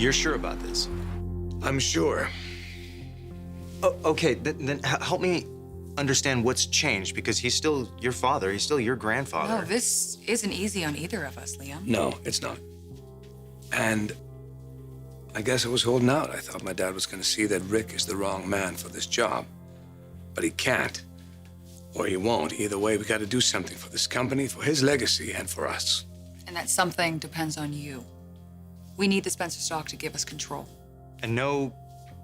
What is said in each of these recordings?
You're sure about this? I'm sure. Oh, okay, then help me understand what's changed, because he's still your father. He's still your grandfather. No, this isn't easy on either of us, Liam. No, it's not. And I guess I was holding out. I thought my dad was going to see that Rick is the wrong man for this job. But he can't. Or he won't. Either way, we got to do something for this company, for his legacy, and for us. And that something depends on you. We need the Spencer stock to give us control. And no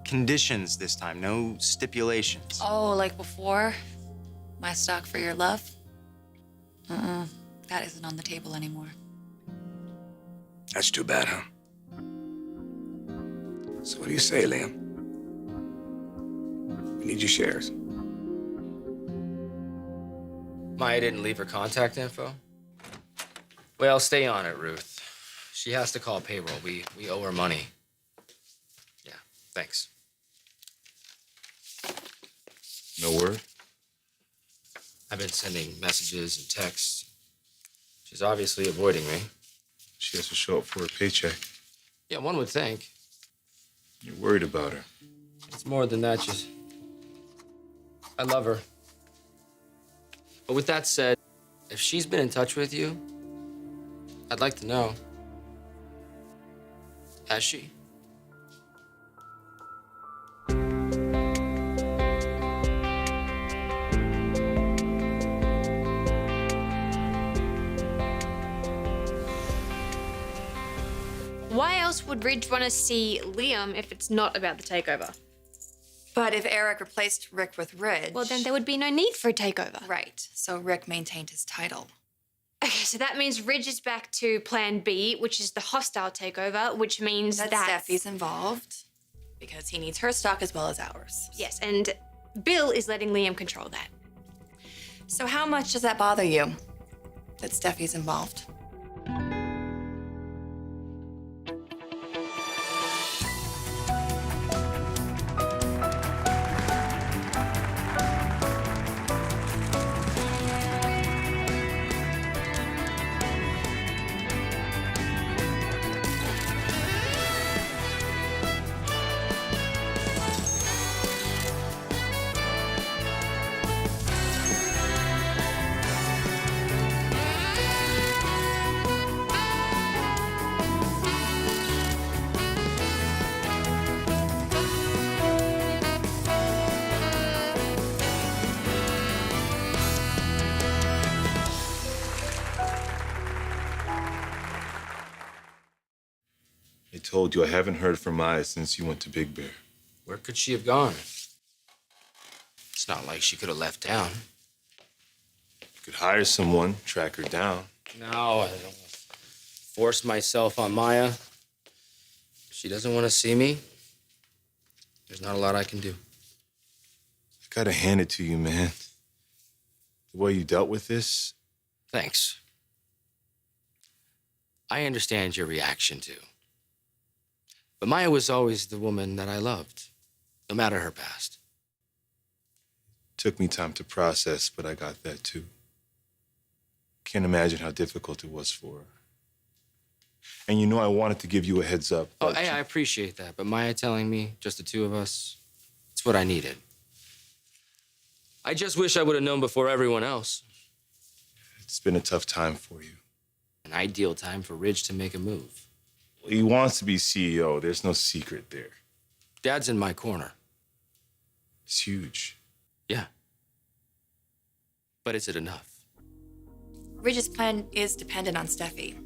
conditions this time, no stipulations. Oh, like before? My stock for your love? That isn't on the table anymore. That's too bad, huh? So what do you say, Liam? We need your shares. Maya didn't leave her contact info? Well, stay on it, Ruth. She has to call payroll. We owe her money. Yeah, thanks. No word? I've been sending messages and texts. She's obviously avoiding me. She has to show up for a paycheck. Yeah, one would think. You're worried about her. It's more than that, just... I love her. But with that said, if she's been in touch with you, I'd like to know. Has she? Why else would Ridge want to see Liam if it's not about the takeover? But if Eric replaced Rick with Ridge... Well, then there would be no need for a takeover. Right, so Rick maintained his title. Okay, so that means Ridge is back to plan B, which is the hostile takeover, which means That Steffi's involved, because he needs her stock as well as ours. Yes, and Bill is letting Liam control that. So how much does that bother you, that Steffi's involved? I told you I haven't heard from Maya since you went to Big Bear. Where could she have gone? It's not like she could have left town. You could hire someone, track her down. No, I don't force myself on Maya. If she doesn't want to see me, there's not a lot I can do. I gotta hand it to you, man. The way you dealt with this. Thanks. I understand your reaction, too. But Maya was always the woman that I loved, no matter her past. Took me time to process, but I got that too. Can't imagine how difficult it was for her. And you know I wanted to give you a heads up. Oh, hey, I appreciate that, but Maya telling me, just the two of us, it's what I needed. I just wish I would have known before everyone else. It's been a tough time for you. An ideal time for Ridge to make a move. He wants to be CEO. There's no secret there. Dad's in my corner. It's huge. Yeah. But is it enough? Ridge's plan is dependent on Steffi,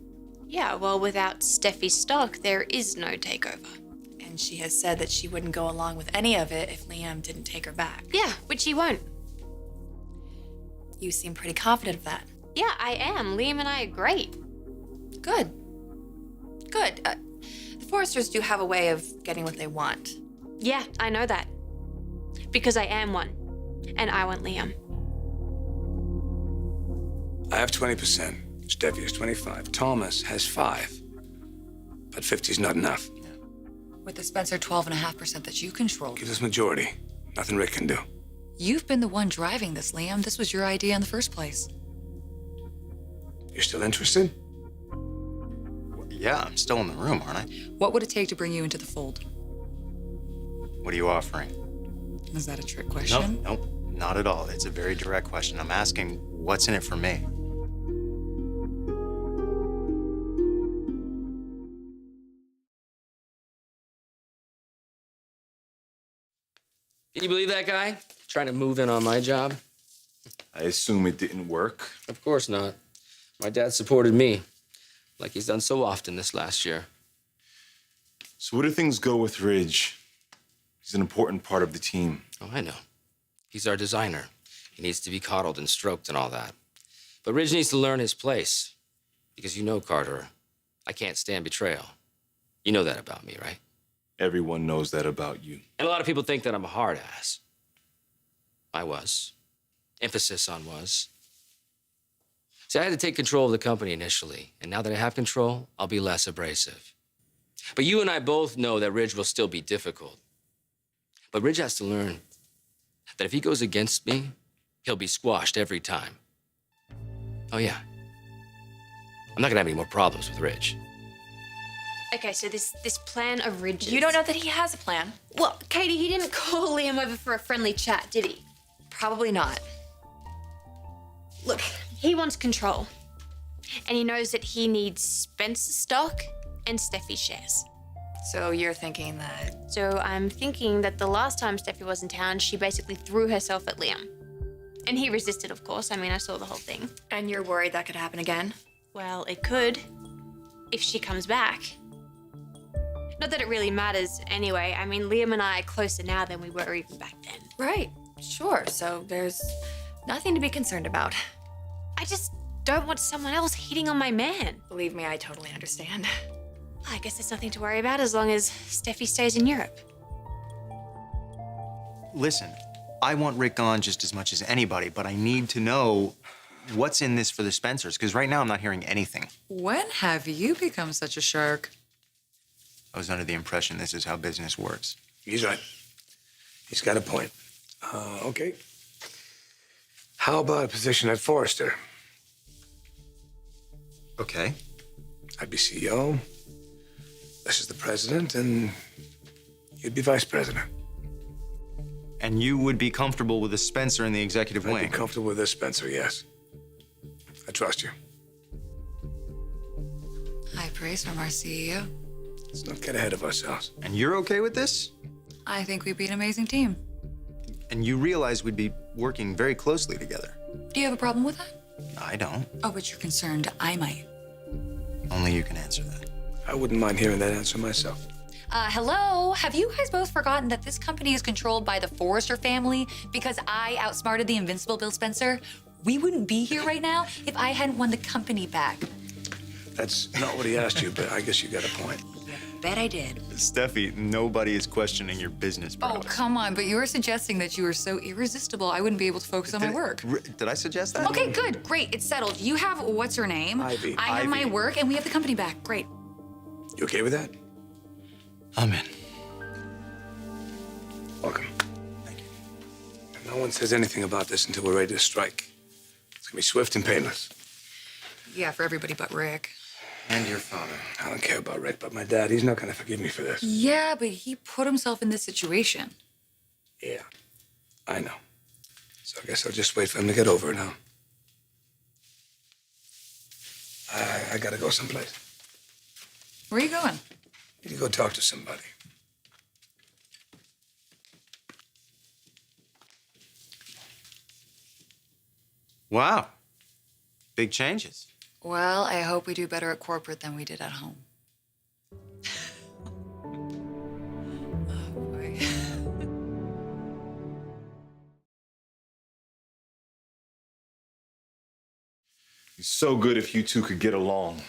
Yeah, well, without Steffi's stock, there is no takeover. and she has said that she wouldn't go along with any of it if Liam didn't take her back. Yeah, which he won't. You seem pretty confident of that. Yeah, I am. Liam and I are great. Good. Good. The Forresters do have a way of getting what they want. Yeah, I know that. Because I am one. And I want Liam. I have 20%. Steffi has 25. Thomas has 5. But 50's not enough. With the Spencer 12.5% that you control. Give us majority. Nothing Rick can do. You've been the one driving this, Liam. This was your idea in the first place. You're still interested? Yeah, I'm still in the room, aren't I? What would it take to bring you into the fold? What are you offering? Is that a trick Nope, question? nope, not at all. It's a very direct question. I'm asking, what's in it for me? Can you believe that guy? Trying to move in on my job? I assume it didn't work. Of course not. My dad supported me, like he's done so often this last year. So where do things go with Ridge? He's an important part of the team. Oh, I know. He's our designer. He needs to be coddled and stroked and all that. But Ridge needs to learn his place. Because you know, Carter, I can't stand betrayal. You know that about me, right? Everyone knows that about you. And a lot of people think that I'm a hard ass. I was. Emphasis on was. See, I had to take control of the company initially, and now that I have control, I'll be less abrasive. But you and I both know that Ridge will still be difficult. But Ridge has to learn that if he goes against me, he'll be squashed every time. Oh, yeah. I'm not gonna have any more problems with Ridge. Okay, so this plan of Ridge's... You don't know that he has a plan? Well, Katie, he didn't call Liam over for a friendly chat, did he? Probably not. Look, he wants control. And he knows that he needs Spencer stock and Steffi shares. So you're thinking that... So I'm thinking that the last time Steffi was in town, she basically threw herself at Liam. And he resisted, of course. I mean, I saw the whole thing. And you're worried that could happen again? Well, it could. If she comes back. Not that it really matters anyway. I mean, Liam and I are closer now than we were even back then. Right. Sure. So there's nothing to be concerned about. I just don't want someone else hitting on my man. Believe me, I totally understand. I guess there's nothing to worry about as long as Steffi stays in Europe. Listen, I want Rick gone just as much as anybody, but I need to know what's in this for the Spencers, because right now I'm not hearing anything. When have you become such a shark? I was under the impression this is how business works. He's right. He's got a point. Okay. How about a position at Forrester? Okay. I'd be CEO. This is the president, and you'd be vice president. And you would be comfortable with a Spencer in the executive I'd wing? be comfortable with this, Spencer, yes. I trust you. High praise from our CEO. Let's not get ahead of ourselves. And you're okay with this? I think we'd be an amazing team. And you realize we'd be working very closely together. Do you have a problem with that? I don't. Oh, but you're concerned I might. Only you can answer that. I wouldn't mind hearing that answer myself. Hello? Have you guys both forgotten that this company is controlled by the Forrester family because I outsmarted the invincible Bill Spencer? We wouldn't be here right now if I hadn't won the company back. That's not what he asked you, but I guess you got a point. Bet I did. Steffi, nobody is questioning your business Oh, prowess. come on, but you were suggesting that you were so irresistible I wouldn't be able to focus on my work. Did I suggest that? Okay, good, great, it's settled. You have what's her name? Ivy. I have my Ivy. work, and we have the company back. Great. You okay with that? I'm in. Welcome. Thank you. And no one says anything about this until we're ready to strike. It's gonna be swift and painless. Yeah, for everybody but Rick. And your father. I don't care about Rick, but my dad, he's not gonna forgive me for this. Yeah, but he put himself in this situation. Yeah, I know. So I guess I'll just wait for him to get over it now. I gotta go someplace. Where are you going? Need to go talk to somebody. Wow. Big changes. Well, I hope we do better at corporate than we did at home. Oh, boy. It's so good if you two could get along.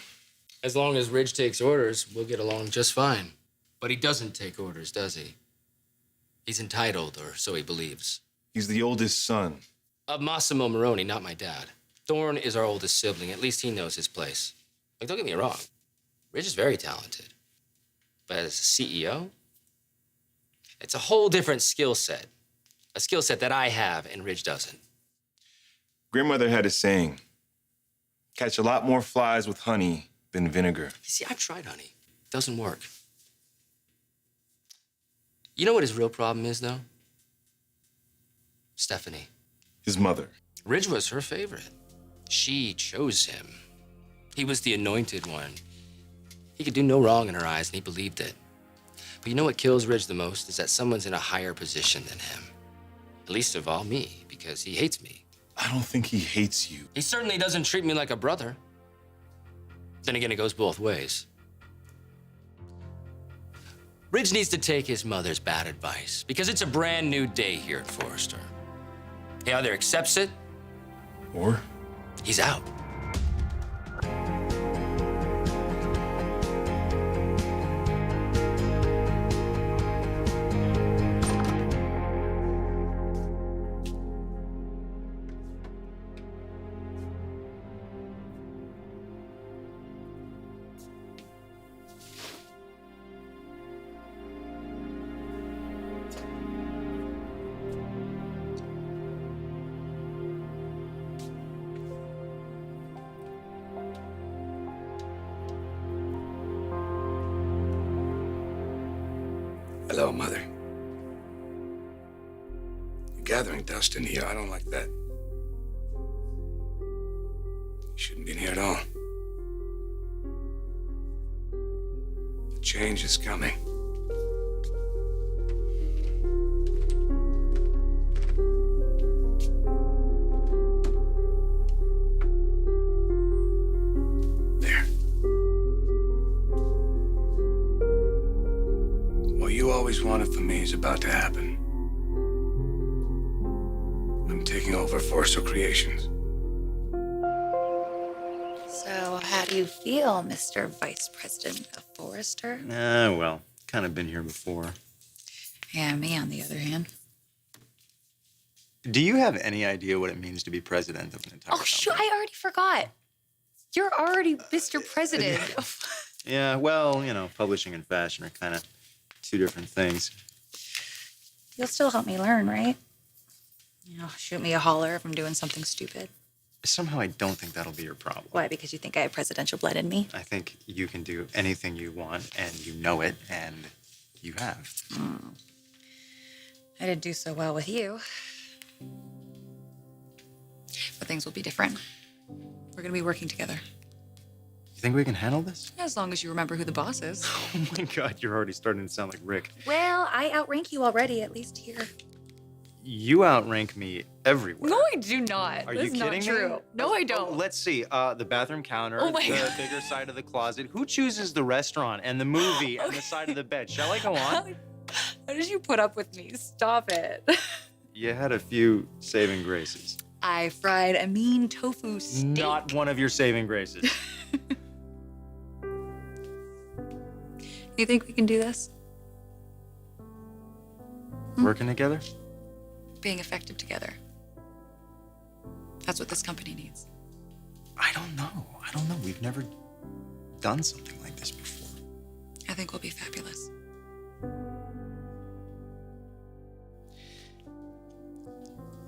As long as Ridge takes orders, we'll get along just fine. But he doesn't take orders, does he? He's entitled, or so he believes. He's the oldest son. Of Massimo Moroni, not my dad. Thorne is our oldest sibling. At least he knows his place. Like, don't get me wrong. Ridge is very talented. But as a CEO, it's a whole different skill set. A skill set that I have and Ridge doesn't. Grandmother had a saying, catch a lot more flies with honey than vinegar. You see, I've tried, honey. It doesn't work. You know what his real problem is, though? Stephanie. His mother. Ridge was her favorite. She chose him. He was the anointed one. He could do no wrong in her eyes, and he believed it. But you know what kills Ridge the most is that someone's in a higher position than him. At least of all, me, because he hates me. I don't think he hates you. He certainly doesn't treat me like a brother. Then again, it goes both ways. Ridge needs to take his mother's bad advice, because it's a brand new day here at Forrester. He either accepts it, Or? he's out. Hello, Mother. You're gathering dust in here. I don't like that. You shouldn't be in here at all. The change is coming. There. What you always wanted from me is about to happen. I'm taking over Forrester Creations. So, how do you feel, Mr. Vice President of Forrester? Well, kind of been here before. Yeah, me on the other hand. Do you have any idea what it means to be president of an entire Oh, company? shoot, I already forgot. You're already Mr. President. Yeah, well, you know, publishing and fashion are kind of two different things. You'll still help me learn, right? You know, shoot me a holler if I'm doing something stupid. Somehow I don't think that'll be your problem. Why? Because you think I have presidential blood in me? I think you can do anything you want, and you know it, and you have. I didn't do so well with you. But things will be different. We're gonna be working together. You think we can handle this? As long as you remember who the boss is. Oh my God, you're already starting to sound like Rick. Well, I outrank you already, at least here. You outrank me everywhere. No, I do not. Are That's you not kidding true. me? No, I Oh, don't. let's see. The bathroom counter, Oh my the God. bigger side of the closet. Who chooses the restaurant and the movie and the side of the bed? Shall I go on? How did you put up with me? Stop it. You had a few saving graces. I fried a mean tofu steak. Not one of your saving graces. You think we can do this? Working together? Being effective together. That's what this company needs. I don't know. We've never done something like this before. I think we'll be fabulous.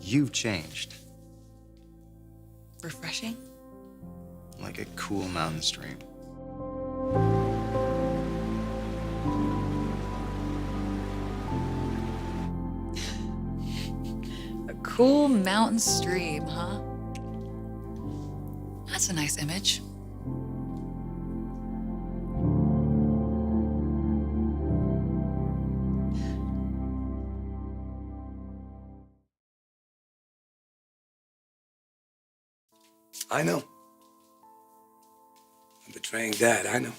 You've changed. Refreshing? Like a cool mountain stream. A cool mountain stream, huh? That's a nice image. I know. I'm betraying Dad, I know.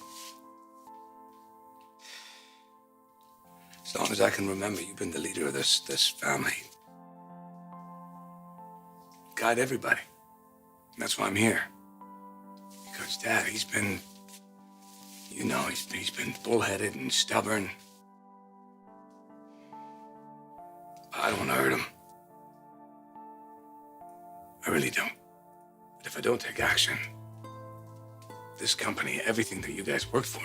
As long as I can remember, you've been the leader of this family. Guide everybody. And that's why I'm here. Because Dad, he's been, you know, he's been bullheaded and stubborn. I don't want to hurt him. I really don't. But if I don't take action, this company, everything that you guys worked for,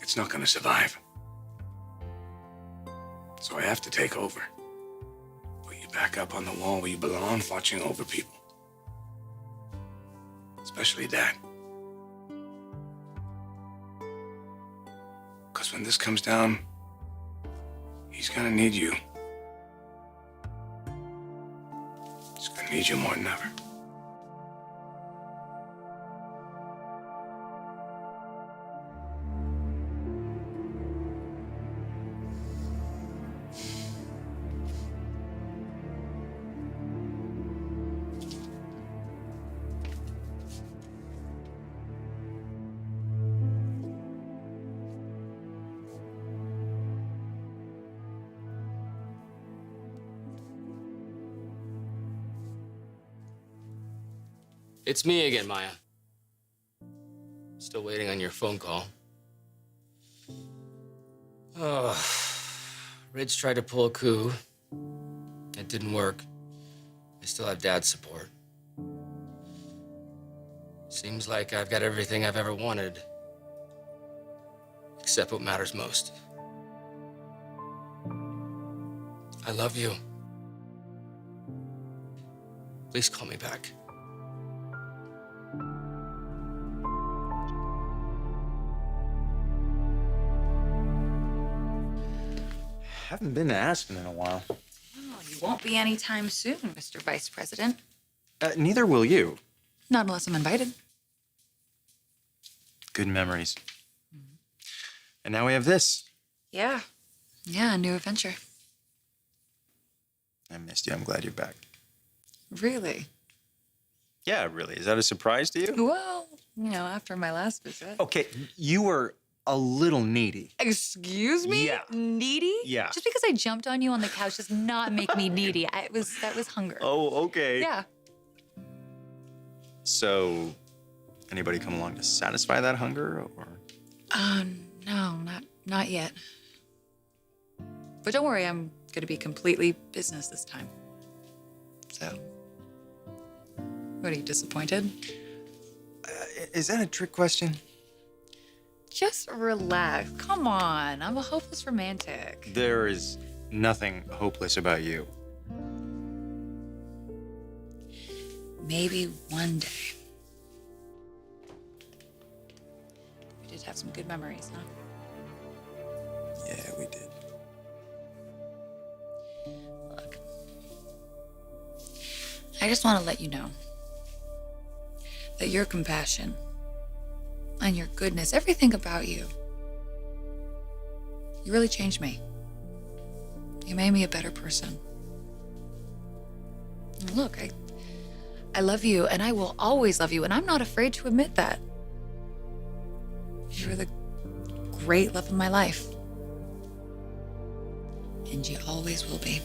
it's not going to survive. So I have to take over. Put you back up on the wall where you belong, watching over people. Especially Dad. Because when this comes down, he's gonna need you. He's gonna need you more than ever. It's me again, Maya. Still waiting on your phone call. Oh, Ridge tried to pull a coup. It didn't work. I still have Dad's support. Seems like I've got everything I've ever wanted. Except what matters most. I love you. Please call me back. Haven't been to Aspen in a while. Oh, you won't be anytime soon, Mr. Vice President. Neither will you. Not unless I'm invited. Good memories. And now we have this. Yeah. Yeah, a new adventure. I missed you. I'm glad you're back. Really? Yeah, really. Is that a surprise to you? Well, after my last visit. Okay, you were a little needy. Excuse me? Yeah. Needy? Yeah. Just because I jumped on you on the couch does not make me needy. That was hunger. Oh, okay. Yeah. So, anybody come along to satisfy that hunger, or? No, not yet. But don't worry, I'm gonna be completely business this time. So, what, are you disappointed? Is that a trick question? Just relax. Come on, I'm a hopeless romantic. There is nothing hopeless about you. Maybe one day. We did have some good memories, huh? Yeah, we did. Look, I just want to let you know that your compassion and your goodness, everything about you, you really changed me. You made me a better person. And look, I love you, and I will always love you, and I'm not afraid to admit that. You're the great love of my life. And you always will be.